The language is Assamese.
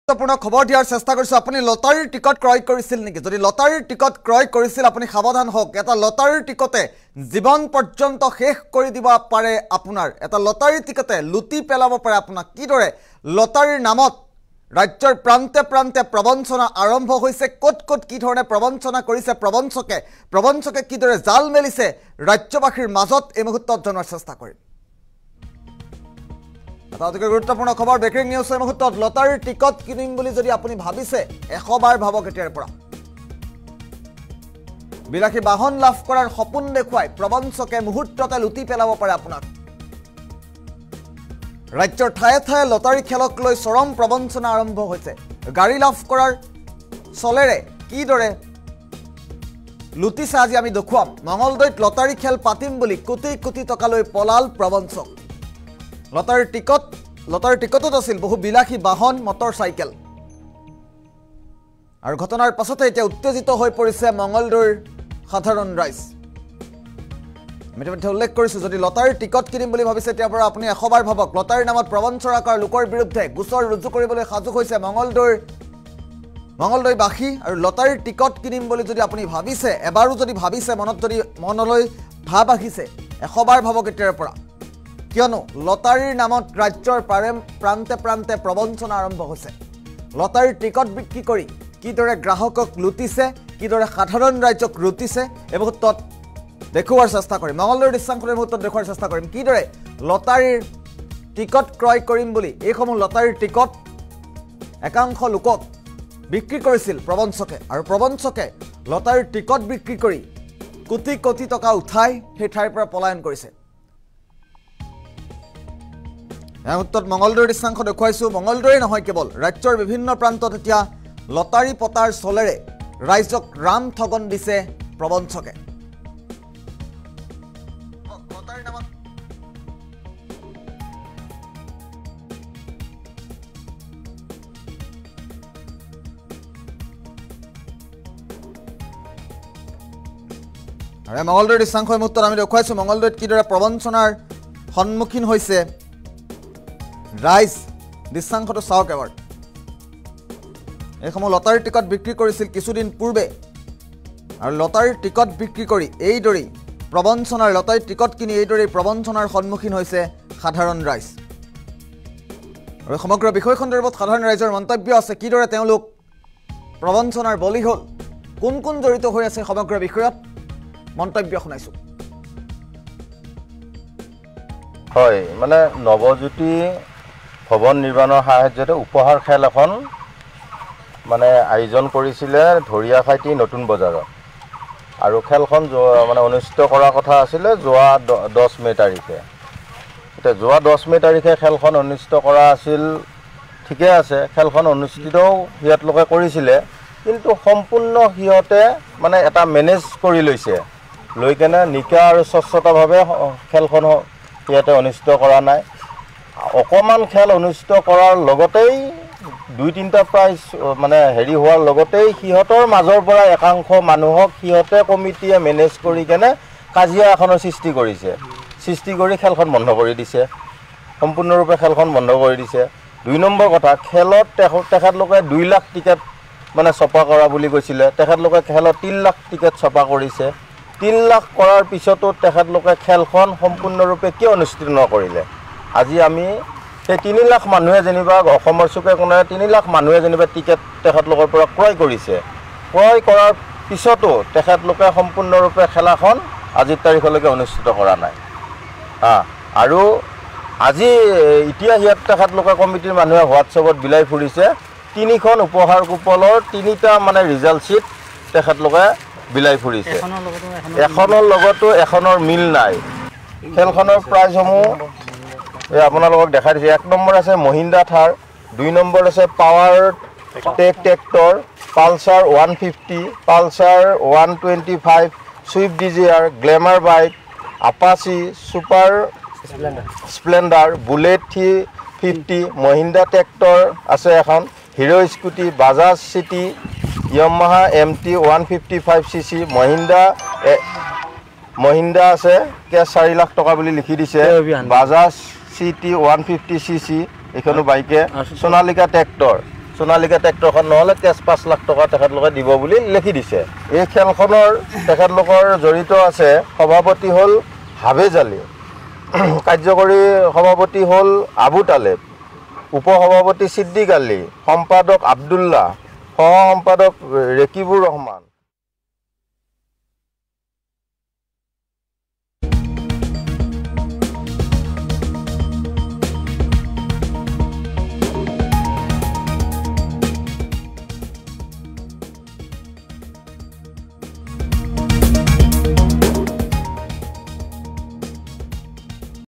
গুৰুত্বপূৰ্ণ খবৰ দিয়াৰ চেষ্টা কৰিছো আপুনি লটাৰীৰ টিকট ক্ৰয় কৰিছিল নেকি যদি লটাৰীৰ টিকট ক্ৰয় কৰিছিল আপুনি সাৱধান হওক এটা লটাৰীৰ টিকটে জীৱন পৰ্যন্ত শেষ কৰি দিব পাৰে আপোনাৰ এটা লটাৰীৰ টিকটে লুটি পেলাব পাৰে আপোনাক কিদৰে লটাৰীৰ নামত ৰাজ্যৰ প্ৰান্তে প্ৰান্তে প্ৰবঞ্চনা আৰম্ভ হৈছে কত কি ধৰণে প্ৰবঞ্চনা কৰিছে প্ৰবঞ্চকে কিদৰে জাল মেলিছে ৰাজ্যবাসীৰ মাজত এই মুহূৰ্তত জনাৰ চেষ্টা কৰিম তাতকৈ গুৰুত্বপূৰ্ণ খবৰ ব্ৰেকিং নিউজ এই মুহূৰ্তত লটাৰীৰ টিকট কিনিম বুলি যদি আপুনি ভাবিছে 100 বাৰ ভাবক এতিয়াৰ পৰা বিলাসী বাহন লাভ কৰাৰ সপোন দেখুৱাই প্ৰবঞ্চকে মুহূৰ্ততে লুটি পেলাব পাৰে আপোনাক ৰাজ্যৰ ঠায়ে ঠায়ে লটাৰী খেলক লৈ চৰম প্ৰবঞ্চনা আৰম্ভ হৈছে গাড়ী লাভ কৰাৰ চলেৰে কিদৰে লুটিছে আজি আমি দেখুৱাম মঙলদৈত লটাৰী খেল পাতিম বুলি কোটি টকা লৈ পলাল প্ৰবঞ্চক লটাৰীৰ টিকটত আছিল বহু বিলাসী বাহন মটৰচাইকেল আৰু ঘটনাৰ পাছতে এতিয়া উত্তেজিত হৈ পৰিছে মঙলদৈৰ সাধাৰণ ৰাইজ আমি ইতিমধ্যে উল্লেখ কৰিছোঁ যদি লটাৰীৰ টিকট কিনিম বুলি ভাবিছে এতিয়াৰ পৰা আপুনি 100 বাৰ ভাবক লটাৰীৰ নামত প্ৰবঞ্চনা কৰা লোকৰ বিৰুদ্ধে গোচৰ ৰুজু কৰিবলৈ সাজু হৈছে মঙলদৈবাসী আৰু লটাৰীৰ টিকট কিনিম বুলি যদি আপুনি ভাবিছে এবাৰো যদি ভাবিছে মনলৈ ভাব আহিছে 100 বাৰ ভাবক এতিয়াৰ পৰা কিয়নো লটাৰীৰ নামত ৰাজ্যৰ প্ৰান্তে প্ৰান্তে প্ৰবঞ্চনা আৰম্ভ হৈছে লটাৰীৰ টিকট বিক্ৰী কৰি কিদৰে গ্ৰাহকক লুটিছে কিদৰে সাধাৰণ ৰাজ্যক লুটিছে এই মুহূৰ্তত দেখুৱাৰ চেষ্টা কৰিম মঙলদৈৰ দৃশ্যাংশৰ মুহূৰ্তত দেখুৱাৰ চেষ্টা কৰিম কিদৰে লটাৰীৰ টিকট ক্ৰয় কৰিম বুলি এইসমূহ লটাৰীৰ টিকট একাংশ লোকক বিক্ৰী কৰিছিল প্ৰবঞ্চকে আৰু প্ৰবঞ্চকে লটাৰীৰ টিকট বিক্ৰী কৰি কোটি টকা উঠাই সেই ঠাইৰ পৰা পলায়ন কৰিছে এই মুহূৰ্তত মঙলদৈৰ দৃশ্যাংশ দেখুৱাইছোঁ মঙলদৈৰে নহয় কেৱল ৰাজ্যৰ বিভিন্ন প্ৰান্তত এতিয়া লটাৰী পতাৰ চলেৰে ৰাইজক ৰাম ঠগন দিছে প্ৰবঞ্চকে আৰু মঙলদৈৰ দৃশ্যাংশ এই মুহূৰ্তত আমি দেখুৱাইছোঁ মঙলদৈত কিদৰে প্ৰবঞ্চনাৰ সন্মুখীন হৈছে ৰাইজ দৃশ্যাংশটো চাওক এবাৰ এইসমূহ লটাৰীৰ টিকট বিক্ৰী কৰিছিল কিছুদিন পূৰ্বে আৰু লটাৰীৰ টিকট বিক্ৰী কৰি এইদৰেই প্ৰবঞ্চনাৰ লটাৰীৰ টিকট কিনি এইদৰেই প্ৰবঞ্চনাৰ সন্মুখীন হৈছে সাধাৰণ ৰাইজ আৰু সমগ্ৰ বিষয় সন্দৰ্ভত সাধাৰণ ৰাইজৰ মন্তব্য আছে কিদৰে তেওঁলোক প্ৰবঞ্চনাৰ বলি হ'ল কোন জড়িত হৈ আছে সমগ্ৰ বিষয়ত মন্তব্য শুনাইছোঁ হয় মানে নৱজ্যোতি ভৱন নিৰ্মাণৰ সাহায্যতে উপহাৰ খেল এখন মানে আয়োজন কৰিছিলে ধৰিয়াখাইটি নতুন বজাৰত আৰু খেলখন মানে অনুষ্ঠিত কৰাৰ কথা আছিলে যোৱা 10 মে তাৰিখে এতিয়া যোৱা 10 মে তাৰিখে খেলখন অনুষ্ঠিত কৰা আছিল ঠিকে আছে খেলখন অনুষ্ঠিতও সিহঁতলোকে কৰিছিলে কিন্তু সম্পূৰ্ণ সিহঁতে মানে এটা মেনেজ কৰি লৈছে লৈ কেনে নিকা আৰু স্বচ্ছতাভাৱে খেলখন সিহঁতে অনুষ্ঠিত কৰা নাই অকমান খেল অনুষ্ঠিত কৰাৰ লগতেই 2-3টা প্ৰাইজ মানে হেৰি হোৱাৰ লগতেই সিহঁতৰ মাজৰ পৰা একাংশ মানুহক সিহঁতে কমিটিয়ে মেনেজ কৰি কেনে কাজিয়া এখনৰ সৃষ্টি কৰি খেলখন বন্ধ কৰি দিছে সম্পূৰ্ণৰূপে খেলখন বন্ধ কৰি দিছে 2 নম্বৰ কথা খেলত তেখেতলোকে 2 লাখ টিকেট মানে ছপা কৰা বুলি কৈছিলে তেখেতলোকে খেলত 3 লাখ টিকেট ছপা কৰিছে 3 লাখ কৰাৰ পিছতো তেখেতলোকে খেলখন সম্পূৰ্ণৰূপে কিয় অনুষ্ঠিত নকৰিলে আজি আমি সেই 3 লাখ মানুহে যেনিবা অসমৰ চুকে কোণে 3 লাখ মানুহে যেনিবা টিকেট তেখেতলোকৰ পৰা ক্ৰয় কৰিছে ক্ৰয় কৰাৰ পিছতো তেখেতলোকে সম্পূৰ্ণৰূপে খেলাখন আজিৰ তাৰিখলৈকে অনুষ্ঠিত কৰা নাই আৰু আজি এতিয়া হিয়াত তেখেতলোকে কমিটিৰ মানুহে হোৱাটছএপত বিলাই ফুৰিছে 3খন উপহাৰ কুপনৰ 3টা মানে ৰিজাল্ট শ্বিট তেখেতলোকে বিলাই ফুৰিছে এখনৰ লগতো এখনৰ মিল নাই খেলখনৰ প্ৰাইজসমূহ এই আপোনালোকক দেখাই দিছে 1 নম্বৰ আছে মহিন্দ্ৰা থাৰ 2 নম্বৰ আছে Powertrac tractor Pulsar 150 Pulsar 125 Swift Dzire Glamour bike Apache Super Splendor Bullet 350 Mahindra tractor আছে এখন Hero Scooty Bajaj CT Yamaha MT 155 cc Mahindra আছে কে 4 লাখ টকা বুলি লিখি দিছে বাজাজ CT 150 cc এখনো বাইকে সোনালিকা ট্ৰেক্টৰ সোণালিকা ট্ৰেক্টৰখন নহ'লে কেছ 5 লাখ টকা তেখেতলোকে দিব বুলি লিখি দিছে। এই খেলখনৰ তেখেতলোকৰ জড়িত আছে সভাপতি হ'ল হাভেজ আলী, কাৰ্যকৰী সভাপতি হ'ল আবু তালেব, উপসভাপতি ছিদ্দিক আলী, সম্পাদক আব্দুল্লাহ, সহ সম্পাদক ৰেকিবুৰ ৰহমান।